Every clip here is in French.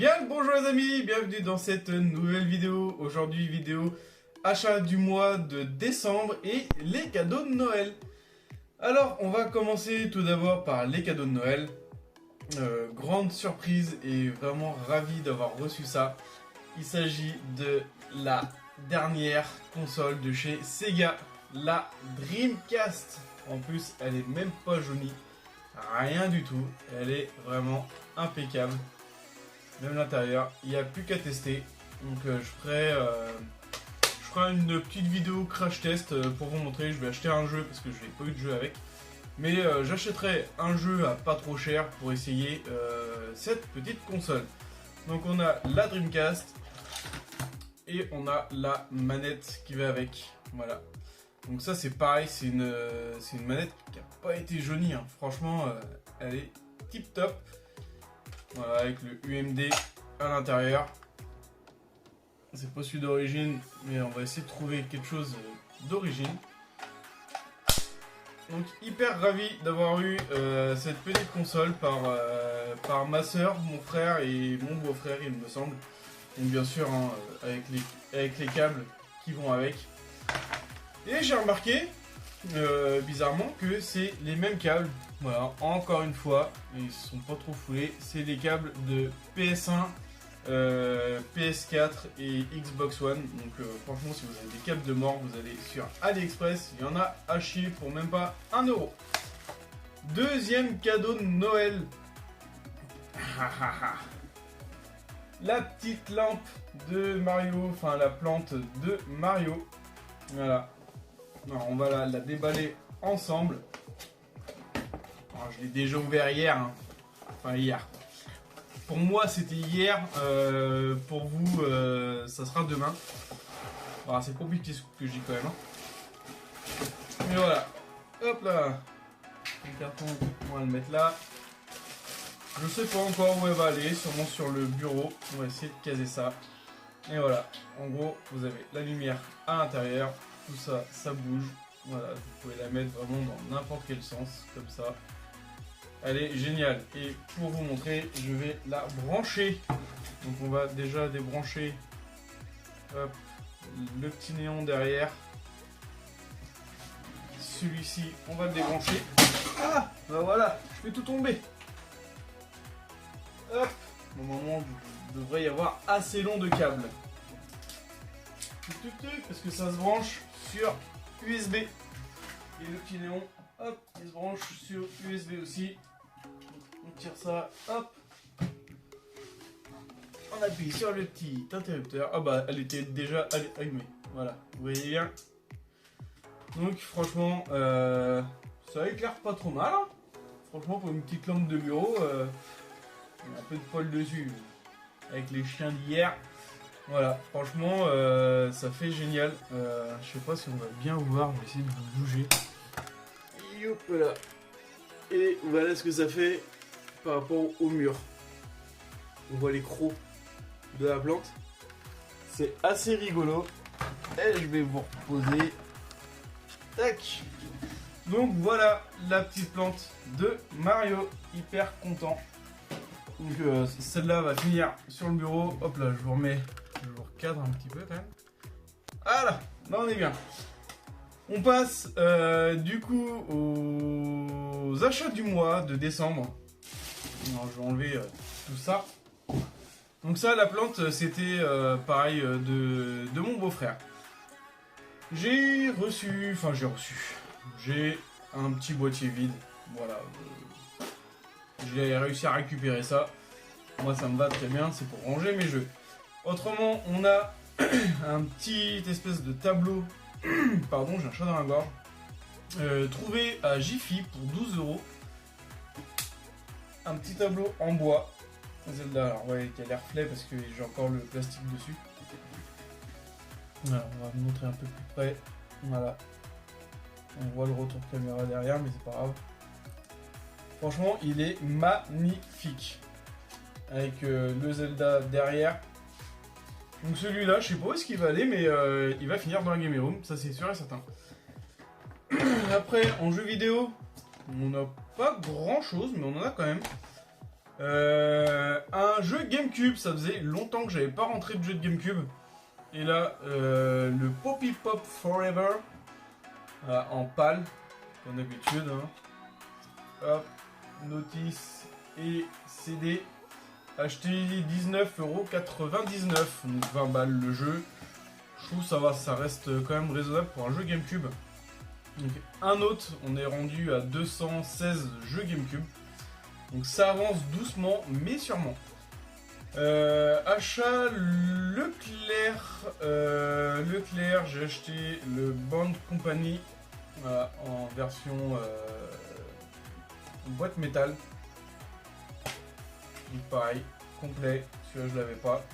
Bien le bonjour les amis, bienvenue dans cette nouvelle vidéo. Aujourd'hui vidéo achat du mois de décembre et les cadeaux de Noël. Alors on va commencer tout d'abord par les cadeaux de Noël. Grande surprise et vraiment ravi d'avoir reçu ça. Il s'agit de la dernière console de chez Sega, la Dreamcast. En plus elle est même pas jaunie, rien du tout, elle est vraiment impeccable. Même l'intérieur, il n'y a plus qu'à tester. Donc je ferai une petite vidéo crash test pour vous montrer. Je vais acheter un jeu parce que je n'ai pas eu de jeu avec. Mais j'achèterai un jeu à pas trop cher pour essayer cette petite console. Donc on a la Dreamcast et on a la manette qui va avec. Voilà. Donc ça c'est pareil, c'est une manette qui n'a pas été jaunie. Hein. Franchement, elle est tip top. Voilà, avec le UMD à l'intérieur. C'est pas celui d'origine, mais on va essayer de trouver quelque chose d'origine. Donc hyper ravi d'avoir eu cette petite console par ma soeur, mon frère et mon beau-frère, il me semble. Donc bien sûr, hein, avec les câbles qui vont avec. Et j'ai remarqué, bizarrement, que c'est les mêmes câbles. Voilà, encore une fois, ils sont pas trop foulés. C'est les câbles de PS1, PS4 et Xbox One. Donc franchement, si vous avez des câbles de mort, vous allez sur AliExpress. Il y en a à chier pour même pas 1 €. Deuxième cadeau de Noël. La petite lampe de Mario, enfin la plante de Mario. Voilà. Alors, on va la déballer ensemble. Alors, je l'ai déjà ouvert hier. Hein. Enfin hier. Pour moi c'était hier. Pour vous ça sera demain. Alors, c'est compliqué ce que je dis quand même. Hein. Mais voilà. Hop là. Le carton, on va le mettre là. Je sais pas encore où elle va aller. Sûrement sur le bureau. On va essayer de caser ça. Et voilà. En gros vous avez la lumière à l'intérieur. Tout ça, ça bouge. Voilà, vous pouvez la mettre vraiment dans n'importe quel sens, comme ça. Elle est géniale. Et pour vous montrer, je vais la brancher. Donc on va déjà débrancher hop, le petit néon derrière. Celui-ci, on va le débrancher. Ah, bah voilà, je fais tout tomber. Hop, normalement, il devrait y avoir assez long de câble. Parce que ça se branche sur USB. Et le petit néon, hop, il se branche sur USB aussi. On tire ça, hop. On appuie sur le petit interrupteur. Ah bah, elle était déjà allumée. Voilà, vous voyez bien. Donc franchement, ça éclaire pas trop mal. Hein. Franchement, pour une petite lampe de bureau, il y a un peu de poil dessus. Avec les chiens d'hier. Voilà, franchement, ça fait génial. Je sais pas si on va bien voir, on va essayer de vous bouger. Et hop là. Et voilà ce que ça fait par rapport au mur. On voit les crocs de la plante. C'est assez rigolo. Et je vais vous reposer. Tac. Donc voilà la petite plante de Mario. Hyper content. Donc celle-là va finir sur le bureau. Hop là, je vous remets. Je vous recadre un petit peu quand même. Voilà, là on est bien. On passe du coup aux achats du mois de décembre. Alors, je vais enlever tout ça. Donc ça, la plante, c'était pareil de mon beau-frère. J'ai un petit boîtier vide. Voilà. J'ai réussi à récupérer ça. Moi ça me va très bien, c'est pour ranger mes jeux. Autrement, on a un petit espèce de tableau. Pardon, j'ai un chat dans la gorge. Trouvé à Jiffy pour 12 €. Un petit tableau en bois. Zelda, alors ouais, qui a l'air reflet parce que j'ai encore le plastique dessus. Voilà, on va vous montrer un peu plus près. Voilà. On voit le retour caméra derrière, mais c'est pas grave. Franchement, il est magnifique. Avec le Zelda derrière. Donc celui-là, je sais pas où est-ce qu'il va aller, mais il va finir dans la gaming room, ça c'est sûr et certain. Après, en jeu vidéo, on n'a pas grand chose, mais on en a quand même. Un jeu GameCube, ça faisait longtemps que j'avais pas rentré de jeu de GameCube. Et là, le Poppy Pop Forever, en pâle, comme d'habitude. Hein. Hop, notice et CD. Acheté 19,99€, donc 20 balles le jeu. Je trouve ça va, ça reste quand même raisonnable pour un jeu GameCube. Donc un autre, on est rendu à 216 jeux GameCube. Donc ça avance doucement mais sûrement. Achat Leclerc. Leclerc, j'ai acheté le Bond Company en version boîte métal. Donc pareil, complet. Celui-là je l'avais pas.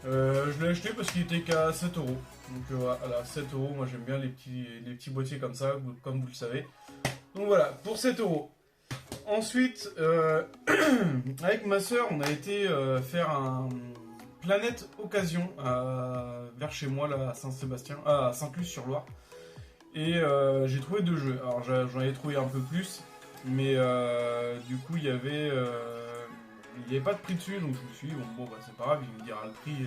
Je l'ai acheté parce qu'il était qu'à 7€. Donc voilà, 7€. Moi j'aime bien les petits boîtiers comme ça, comme vous le savez. Donc voilà, pour 7€. Ensuite, avec ma soeur, on a été faire un Planète Occasion vers chez moi, là, à Saint-Sébastien, à Saint-Luce-sur-Loire. Et j'ai trouvé 2 jeux. Alors j'en ai trouvé un peu plus, mais du coup il y avait pas de prix dessus, donc je me suis dit bon bah c'est pas grave, il me dira le prix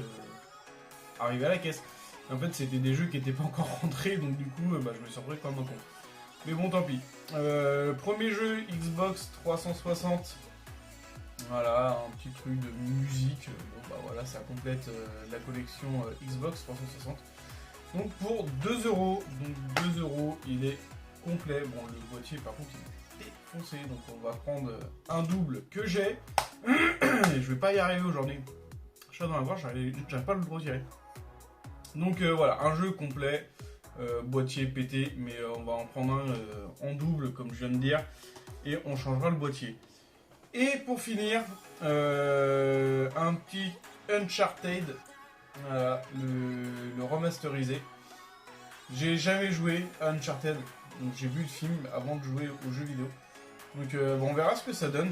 arrivé à la caisse. Et en fait c'était des jeux qui n'étaient pas encore rentrés, donc du coup bah, je me suis retrouvé comme un con. Mais bon, tant pis. Premier jeu Xbox 360. Voilà, un petit truc de musique. Bon, bah voilà, ça complète la collection Xbox 360. Donc pour 2€. Donc 2€, il est complet. Bon, le boîtier, par contre, il est défoncé. Donc on va prendre un double que j'ai. Et je vais pas y arriver aujourd'hui. Je suis dans la voie, j'arrive pas à le retirer. Donc voilà, un jeu complet. Boîtier pété, mais on va en prendre un en double comme je viens de dire, et on changera le boîtier. Et pour finir, un petit Uncharted, voilà, le remasterisé. J'ai jamais joué à Uncharted, donc j'ai vu le film avant de jouer au jeu vidéo. Donc bon, on verra ce que ça donne.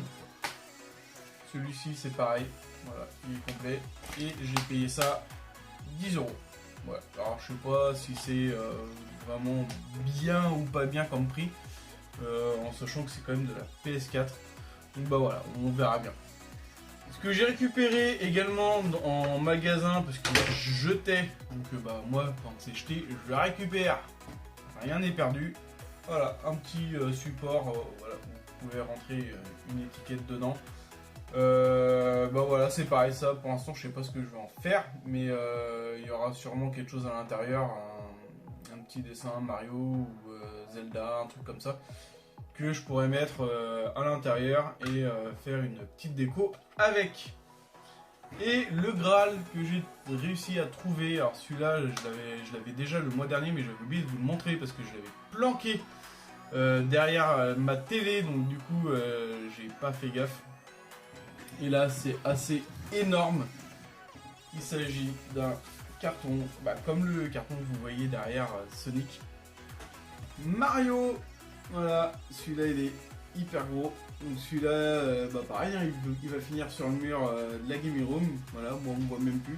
Celui-ci c'est pareil, voilà, il est complet, et j'ai payé ça 10€. Ouais. Alors je sais pas si c'est vraiment bien ou pas bien comme prix, en sachant que c'est quand même de la PS4. Donc bah voilà, on verra bien. Ce que j'ai récupéré également en magasin, parce qu'il jetait, donc bah moi quand c'est jeté, je le récupère. Rien n'est perdu. Voilà, un petit support, voilà, vous pouvez rentrer une étiquette dedans. Bah voilà, c'est pareil, ça pour l'instant je sais pas ce que je vais en faire, mais il y aura sûrement quelque chose à l'intérieur, un petit dessin Mario ou Zelda, un truc comme ça, que je pourrais mettre à l'intérieur et faire une petite déco avec. Et le Graal que j'ai réussi à trouver, alors celui-là je l'avais déjà le mois dernier, mais j'avais oublié de vous le montrer parce que je l'avais planqué derrière ma télé, donc du coup j'ai pas fait gaffe. Et là c'est assez énorme. Il s'agit d'un carton, bah, comme le carton que vous voyez derrière Sonic. Mario, voilà, celui-là il est hyper gros. Donc celui-là, bah pareil, hein, il va finir sur le mur de la gaming room. Voilà, bon, on ne voit même plus.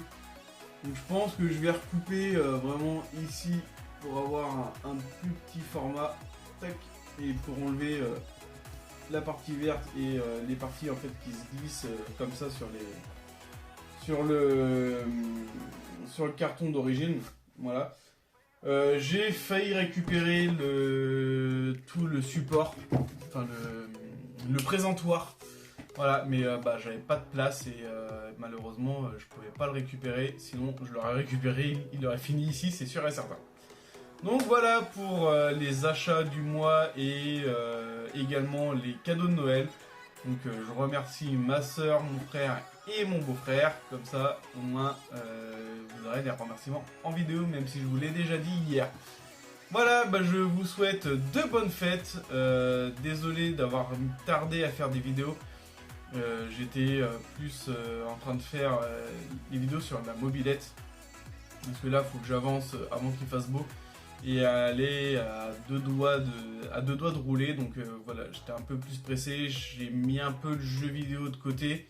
Donc je pense que je vais recouper vraiment ici pour avoir un plus petit format. Tac, et pour enlever la partie verte et les parties en fait qui se glissent comme ça sur le carton d'origine. Voilà. J'ai failli récupérer tout le support, enfin le présentoir. Voilà, mais bah, j'avais pas de place et malheureusement je pouvais pas le récupérer. Sinon je l'aurais récupéré, il aurait fini ici, c'est sûr et certain. Donc voilà pour les achats du mois et également les cadeaux de Noël. Donc je remercie ma soeur, mon frère et mon beau-frère. Comme ça au moins vous aurez des remerciements en vidéo, même si je vous l'ai déjà dit hier. Voilà, bah, je vous souhaite de bonnes fêtes. Désolé d'avoir tardé à faire des vidéos. J'étais plus en train de faire des vidéos sur la mobilette. Parce que là il faut que j'avance avant qu'il fasse beau. Et aller à deux doigts de rouler, donc voilà, j'étais un peu plus pressé, j'ai mis un peu le jeu vidéo de côté,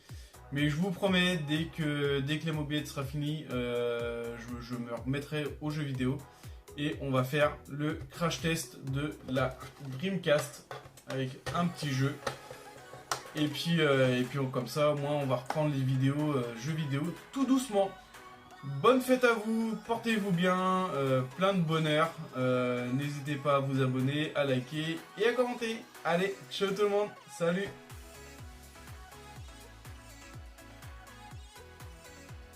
mais je vous promets, dès que la mobilette sera finie, je me remettrai au jeu vidéo et on va faire le crash test de la Dreamcast avec un petit jeu Comme ça, au moins, on va reprendre les vidéos, jeux vidéo, tout doucement. Bonne fête à vous, portez-vous bien, plein de bonheur. N'hésitez pas à vous abonner, à liker et à commenter. Allez, ciao tout le monde, salut!